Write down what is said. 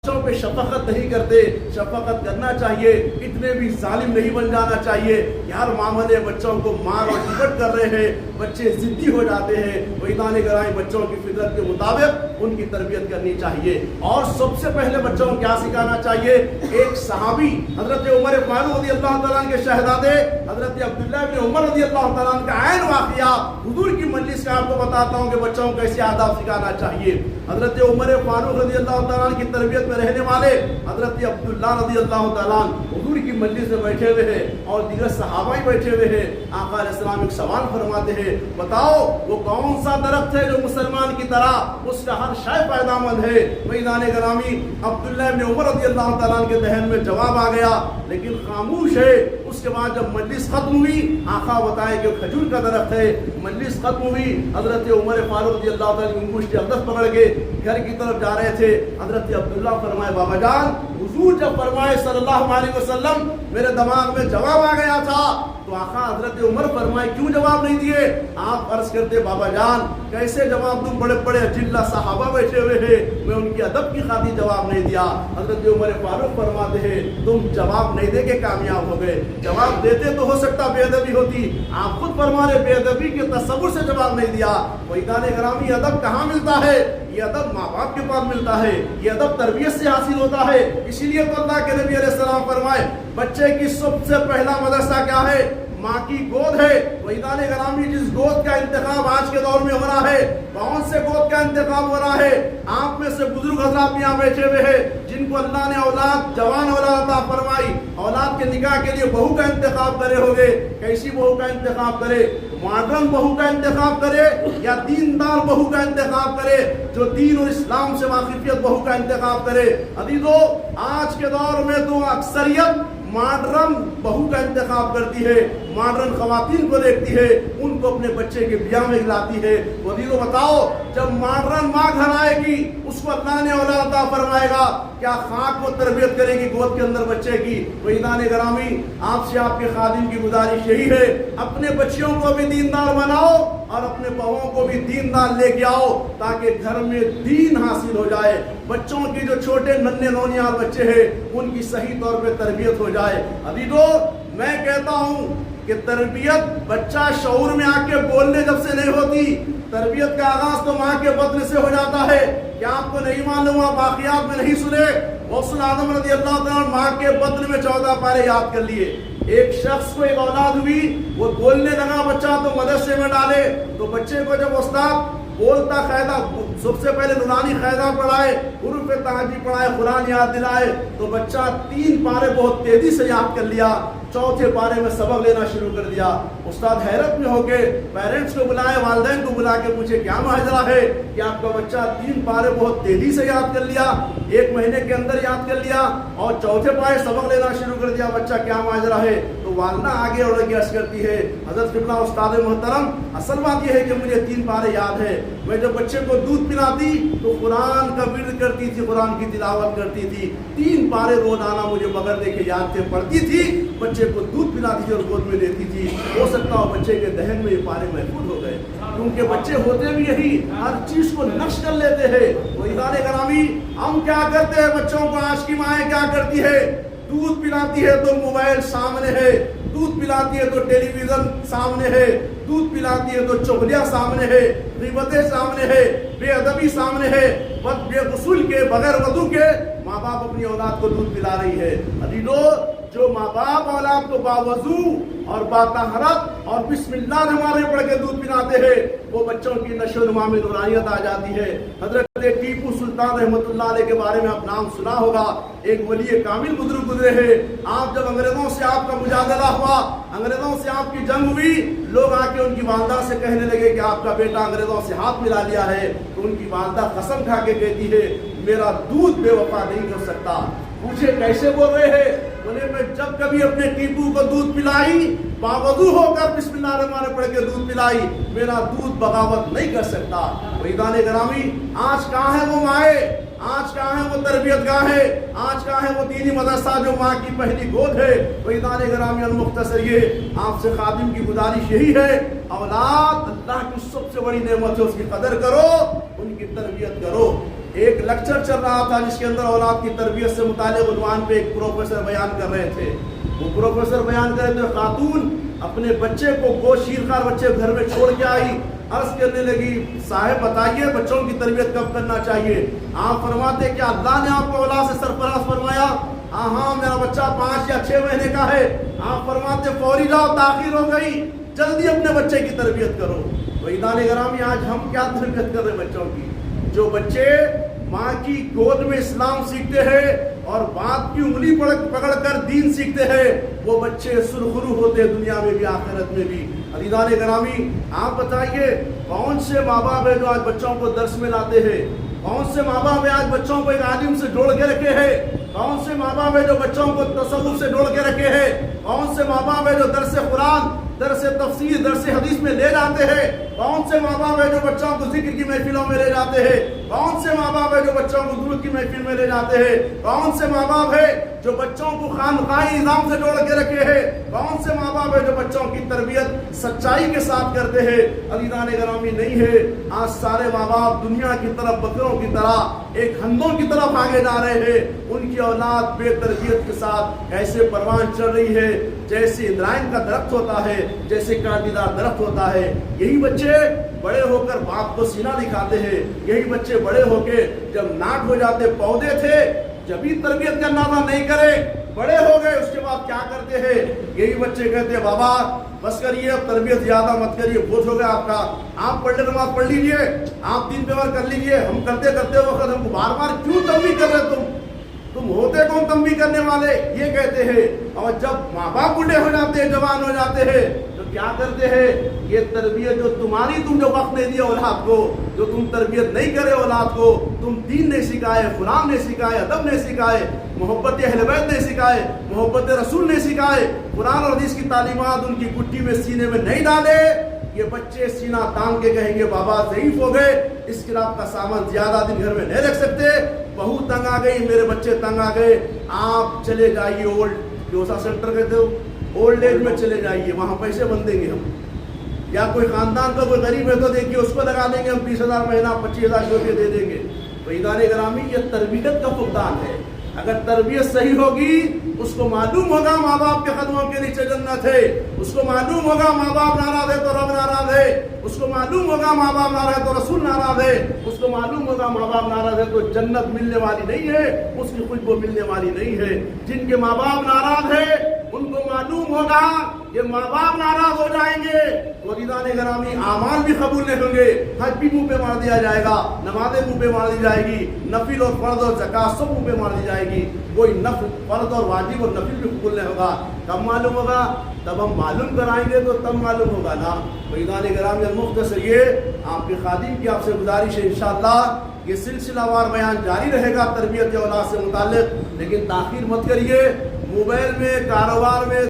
بچوں پہ شفقت نہیں کرتے. شفقت کرنا چاہیے, اتنے بھی ظالم نہیں بن جانا چاہیے. یار معاملے بچوں کو مار اور ٹکٹ کر رہے ہیں, بچے ضدی ہو جاتے ہیں. وہی گرامی بچوں کی فطرت کے مطابق ان کی تربیت کرنی چاہیے. اور سب سے پہلے بچوں کو کیا سکھانا چاہیے؟ ایک صحابی حضرت عمر فاروق رضی اللہ تعالیٰ عنہ کے شہزادے حضرت عبداللہ بن عمر رضی اللہ تعالیٰ عنہ کا عین واقعہ حضور کی مجلس کا آپ کو بتاتا ہوں کہ بچوں کو کیسے آداب سکھانا چاہیے. حضرت عمر فاروق رضی اللہ تعالیٰ عنہ کی تربیت میں رہنے والے حضرت عبداللہ رضی اللہ تعالیٰ عنہ حضور کی مجلس میں بیٹھے ہوئے ہیں اور دیگر صحابہ بیٹھے ہوئے ہیں. آقا علیہ السلام ایک سوال فرماتے ہیں, بتاؤ وہ کون سا درخت ہے جو مسلمان کی طرح اس کا ہر شے پیدا مند ہے؟ میدان گرامی عبداللہ بن عمر رضی اللہ تعالیٰ عنہ کے ذہن میں جواب آ گیا, لیکن خاموش ہے. اس کے بعد جب مجلس ختم ہوئی, آقا بتائے کہ کھجور کا درخت ہے. مجلس ختم ہوئی, حضرت عمر فاروق رضی اللہ تعالیٰ عنہ انگوشت اقدس پکڑ کے گھر کی طرف جا رہے تھے. حضرت عبداللہ فرمائے, بابا جان حضور جب فرمائے صلی اللہ علیہ وسلم میرے دماغ میں جواب آ گیا تھا. تو آقا حضرت عمر فرمائے, کیوں جواب نہیں دیے؟ آپ عرض کرتے, بابا جان کیسے جواب دوں, بڑے بڑے اجلہ صحابہ بیٹھے ہوئے ہیں, میں ان کی ادب کی خاطر جواب نہیں دیا. حضرت عمر فاروق فرماتے ہیں, تم جواب نہیں دے کے کامیاب ہو گئے. جواب دیتے تو ہو سکتا بے ادبی ہوتی, آپ خود فرما رہے بے ادبی کے تصور سے جواب نہیں دیا. وہی گرامی ادب کہاں ملتا ہے؟ یہ ادب ماں باپ کے پاس ملتا ہے, یہ ادب تربیت سے حاصل ہوتا ہے. اسی لیے تو اللہ کے نبی علیہ السلام فرمائے, بچے کی سب سے پہلا مدرسہ کیا ہے؟ ماں کی گود ہے. وحیدان گرامی جس گود کا انتخاب آج کے دور میں ہو رہا ہے, کون سے گود کا انتخاب ہو رہا ہے؟ آپ میں سے بزرگ حضرات یہاں بیٹھے ہوئے ہیں جن کو اللہ نے اولاد جوان اولاد عطا فرمائی, اولاد کے نکاح کے لیے بہو کا انتخاب کرے ہوگے. کیسی بہو کا انتخاب کرے؟ ماڈرن بہو کا انتخاب کرے یا دیندار بہو کا انتخاب کرے جو دین اور اسلام سے واقفیت بہو کا انتخاب کرے؟ عزیزو, آج کے دور میں تو اکثریت ماڈرن بہو کا انتخاب کرتی ہے, ماڈرن خواتین کو دیکھتی ہے, ان کو اپنے بچے کے بیاہ میں لاتی ہے. وزیرو بتاؤ, جب ماڈرن ماں گھر آئے گی اس کو اللہ نے اولاد عطا فرمائے گا, کیا خاک وہ تربیت کرے گی گود کے اندر بچے کی؟ وحیدان گرامی آپ سے آپ کے خادم کی گزارش یہی ہے, اپنے بچیوں کو بھی دیندار بناؤ اور اپنے بہوؤں کو بھی دیندار لے کے آؤ تاکہ گھر میں دین حاصل ہو جائے. بچوں کی جو چھوٹے ننھے نونیال بچے ہیں ان کی صحیح طور پہ تربیت ہو جائے. عزیزو, میں کہتا ہوں کہ تربیت بچہ شعور میں آ کے بولنے جب سے نہیں ہوتی, تربیت کا آغاز تو ماں کے بطن سے ہو جاتا ہے. کیا آپ کو نہیں معلوم, آپ واقعات میں نہیں سنے؟ غوث الاعظم رضی اللہ تعالیٰ ماں کے بطن میں 14 پارے یاد کر لیے. ایک شخص کو ایک اولاد ہوئی, وہ بولنے لگا بچہ تو مدرسے میں ڈالے. تو بچے کو جب استاد بولتا قاعدہ سب سے پہلے نورانی قاعدہ پڑھائے, حروف تہجی پڑھائے, قرآن یاد دلائے, تو بچہ 3 پارے بہت تیزی سے یاد کر لیا. چوتھے پارے میں سبق لینا شروع کر دیا. استاد حیرت میں ہو کے پیرنٹس کو بلائے, والدین کو بلا کے پوچھے کیا ماجرا ہے کہ آپ کا بچہ 3 پارے بہت تیزی سے یاد کر لیا, 1 مہینے کے اندر یاد کر لیا اور چوتھے پارے سبق لینا شروع کر دیا, بچہ کیا ماجرا ہے؟ تو والدہ آگے اور آگے عرض کرتی ہے, حضرت قبلہ استاد محترم, اصل بات یہ ہے کہ مجھے 3 پارے یاد ہے. میں جب بچے کو دودھ پلاتی تو قرآن کا ورد کرتی تھی, قرآن کی تلاوت کرتی تھی. 3 پارے روزانہ مجھے بغیر دیکھے یاد تھے, پڑھتی تھی, بچے کو دودھ پلاتی تھی اور گود میں دیتی تھی. ہو سکتا ہو بچے کے ذہن میں یہ پارے محفوظ ہو گئے, کیونکہ بچے ہوتے بھی یہی, ہر چیز کو نقش کر لیتے ہیں. وحیدان گرامی, ہم کیا کرتے ہیں بچوں کو, آج کی مائیں کیا کرتی ہے, دودھ پلاتی ہے تو موبائل سامنے ہے, دودھ پلاتی ہے تو ٹیلی ویژن سامنے ہے, دودھ پلاتی ہے تو چغلیاں سامنے ہے, غیبتیں سامنے ہے, بے ادبی سامنے ہے, بے غسل کے بغیر وضو کے ماں باپ اپنی اولاد کو دودھ پلا رہی ہے. عزیزو, جو ماں باپ اولاد کو باوضو اور باطہارت اور بسم اللہ ہمارے پڑھ کے دودھ پلاتے ہیں, وہ بچوں کی نشو و نما میں نورانیت آ جاتی ہے. حضرت ٹیپو سلطان رحمۃ اللہ علیہ کے بارے میں آپ نام سنا ہوگا, ایک ولی کامل بزرگ گزرے ہیں. آپ جب انگریزوں سے آپ کا مجادلہ ہوا, انگریزوں سے آپ کی جنگ ہوئی, لوگ آ کے ان کی والدہ سے کہنے لگے کہ آپ کا بیٹا انگریزوں سے ہاتھ ملا لیا ہے. تو ان کی والدہ قسم کھا کے کہتی ہے, میرا دودھ بے وفا نہیں کر سکتا. پوچھے کیسے بول رہے ہیں؟ بولے میں جب کبھی اپنے ٹیپو کو دودھ پلائی, باوضو ہو کر بسم اللہ الرحمن الرحیم پڑھ کے دودھ پلائی, میرا دودھ بغاوت نہیں کر سکتا. وحیدان گرامی, آج کہاں ہے وہ مائیں, آج کہاں ہے وہ تربیت گاہیں, آج کہاں ہے وہ دینی مدرسہ جو ماں کی پہلی گود ہے؟ وحیدان گرامی, المختصر یہ آپ سے خادم کی گزارش یہی ہے, اولاد اللہ کی سب سے بڑی نعمت ہے, اس کی قدر کرو, ان کی تربیت کرو. ایک لیکچر چل رہا تھا جس کے اندر اولاد کی تربیت سے متعلق عنوان پہ ایک پروفیسر بیان کر رہے تھے. وہ پروفیسر بیان کر رہے تھے خاتون اپنے بچے کو گوشت شیرخوار بچے گھر میں چھوڑ کے آئی. عرض کرنے لگی صاحب بتائیے بچوں کی تربیت کب کرنا چاہیے؟ آپ فرماتے کیا اللہ نے آپ کو اولاد سے سرفراز فرمایا؟ ہاں میرا بچہ 5 یا 6 مہینے کا ہے. آپ فرماتے فوری جاؤ تاخیر ہو گئی, جلدی اپنے بچے کی تربیت کرو. وحیدان گرامی آج ہم کیا تربیت کر رہے ہیں بچوں کی؟ جو بچے ماں کی گود میں اسلام سیکھتے ہیں اور باپ کی انگلی پکڑ کر دین سیکھتے ہیں, وہ بچے سرخرو ہوتے ہیں دنیا میں بھی آخرت میں بھی. عزیزان گرامی آپ بتائیے کون سے ماں باپ ہیں جو آج بچوں کو درس میں لاتے ہیں؟ کون سے ماں باپ ہیں آج بچوں کو ایک عالم سے جوڑ کے رکھے ہیں؟ کون سے ماں باپ ہیں جو بچوں کو تصوف سے جوڑ کے رکھے ہیں؟ کون سے ماں باپ ہیں جو درس قرآن, درس تفسیر, درس حدیث میں لے جاتے ہیں؟ کون سے ماں باپ ہیں جو بچوں کو ذکر کی محفلوں میں لے جاتے ہیں؟ کون سے ماں باپ ہیں جو بچوں کو درود کی محفل میں لے جاتے ہیں؟ کون سے ماں باپ ہیں جو بچوں کو خانقاہی نظام سے جوڑ کے رکھے ہیں؟ کون سے ماں باپ ہیں جو بچوں کی تربیت سچائی کے ساتھ کرتے ہیں؟ عزیزان گرامی نہیں ہے. آج سارے ماں باپ دنیا کی طرف بکروں کی طرح ایک ہندوں کی طرف آگے جا رہے ہیں. ان کی اولاد بے تربیت کے ساتھ ایسے پروان چڑھ رہی ہے جیسے اندرائن کا درخت ہوتا ہے, جیسے کانٹیدار درخت ہوتا ہے. یہی بچے بڑے ہو کر باپ کو سینہ دکھاتے ہیں. یہی بچے بڑے ہو کے جب ناٹ ہو جاتے پودے تھے جبھی تربیت کرنا تھا نہیں کرے, بڑے ہو گئے اس کے بعد کیا کرتے ہیں؟ یہی بچے کہتے ہیں بابا بس کریے اب تربیت زیادہ مت کریے, بوجھ ہو گیا آپ کا, آپ پڑھ لے نماز پڑھ لیجیے, آپ 3 پیور کر لیجیے. ہم کرتے کرتے وقت ہم کو بار بار کیوں تنبیہ کر رہے تم ہوتے کون تنبیہ کرنے والے, یہ کہتے ہیں. اور جب ماں باپ بوڑھے ہو جاتے ہیں, جوان ہو جاتے ہیں, تو کیا کرتے ہیں؟ یہ تربیت جو تمہاری تم جو وقت نہیں دیا اولاد کو, جو تم تربیت نہیں کرے اولاد کو, تم دین نہیں سکھائے, قرآن نہیں سکھائے, ادب نہیں سکھائے, محبت اہل بیت نہیں سکھائے, محبت رسول نہیں سکھائے, قرآن اور حدیث کی تعلیمات ان کی گٹھی میں سینے میں نہیں ڈالے, یہ بچے سینہ تان کے کہیں گے بابا ضعیف ہو گئے, اس خلاف کا سامان زیادہ دن گھر میں نہیں رکھ سکتے, بہو تنگ آ گئی, میرے بچے تنگ آ گئے, آپ چلے جائیے اولڈ ڈوسا سینٹر کہتے ہو, اولڈ ایج میں چلے جائیے, وہاں پیسے بن دیں گے ہم. یا کوئی خاندان کا کوئی غریب ہے تو دیکھیے اس کو لگا دیں گے ہم 20,000 مہینہ 25,000 روپے دے دیں گے. وحیدان گرامی یہ تربیت کا فقدان ہے. اگر تربیت صحیح ہوگی اس کو معلوم ہوگا ماں باپ کے قدموں کے نیچے جنت ہے, اس کو معلوم ہوگا ماں باپ ناراض ہے تو رب ناراض ہے, اس کو معلوم ہوگا ماں باپ ناراض ہے تو رسول ناراض ہے, اس کو معلوم ہوگا ماں باپ ناراض ہے تو جنت ملنے والی نہیں ہے, اس کی خوشبو ملنے والی نہیں ہے. جن کے ماں باپ ناراض ہے ان کو معلوم ہوگا کہ ماں باپ ناراض ہو جائیں گے تو عزیزان گرامی اعمال بھی قبول نہیں ہوں گے, حج بھی منہ پہ مار دیا جائے گا, نمازیں منہ پہ مار دی جائے گی, نفل اور فرض اور زکات سب منہ پہ مار دی جائے گی, کوئی نفل فرض اور واجب اور نفل بھی قبول نہیں ہوگا. کب معلوم ہوگا؟ تب ہم معلوم کرائیں گے تو تب معلوم ہوگا نا. عزیزان گرامی المختصر یہ آپ کے خادم کی آپ سے گزارش ہے, انشاءاللہ یہ سلسلہ وار بیان جاری رہے گا تربیت اولاد سے متعلق, لیکن تاخیر مت کریے. موبائل میں, کاروبار میں